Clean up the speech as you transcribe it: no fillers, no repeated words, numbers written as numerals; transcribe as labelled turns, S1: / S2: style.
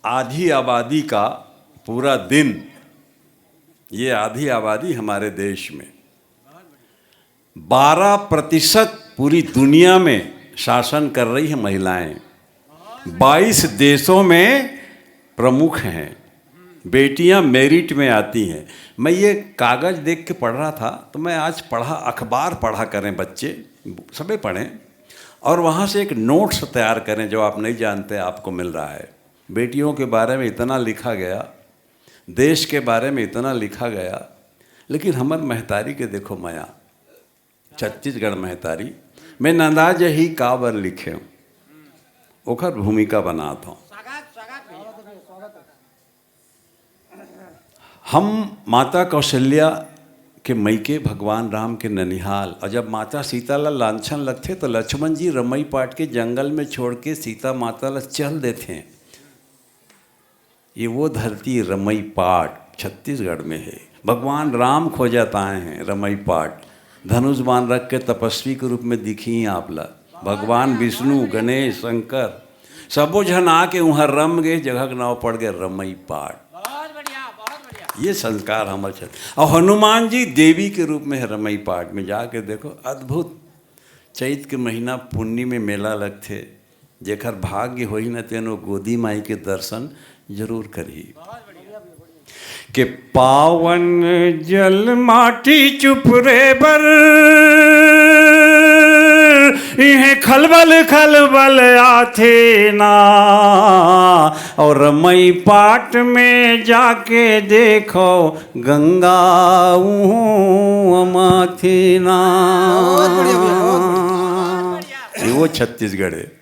S1: आधी आबादी का पूरा दिन, ये आधी आबादी हमारे देश में 12% पूरी दुनिया में शासन कर रही है महिलाएं। 22 देशों में प्रमुख हैं, बेटियां मेरिट में आती हैं। मैं ये कागज़ देख के पढ़ रहा था तो मैं आज पढ़ा, अखबार पढ़ा करें बच्चे, सभी पढ़ें और वहाँ से एक नोट्स तैयार करें जो आप नहीं जानते आपको मिल रहा है। बेटियों के बारे में इतना लिखा गया, देश के बारे में इतना लिखा गया, लेकिन हमर महतारी के देखो माया, छत्तीसगढ़ महतारी मैं नंदाज ही काबर लिखे हूँ, ओखर भूमिका बनाता हूँ। हम माता कौशल्या के मईके भगवान राम के ननिहाल, और जब माता सीता ला लांछन लगते तो लक्ष्मण जी रमई पाट के जंगल में छोड़ के सीता माता ला चल देते हैं। ये वो धरती रमई पाट छत्तीसगढ़ में है। भगवान राम खोजत आए हैं रमई पाट, धनुष बाण रख के तपस्वी के रूप में दिखी आप ला। भगवान विष्णु गणेश शंकर सबो जन आके वहाँ रम गए, जगह का नाव पड़ गए रमई पाट। ये संस्कार हमारे छत्तीसगढ़। और हनुमान जी देवी के रूप में है रमई पाट में, जाके देखो अद्भुत। चैत के महीना पुन्नी में मेला लगते, जेकर भाग्य होई न तेनो गोदी माई के दर्शन जरूर करी। के पावन जल माटी चुप रे बर, इहे खलबल खलबल आथे ना, और रमई पाट में जाके देखो गंगा माथे ना। ये वो छत्तीसगढ़ है।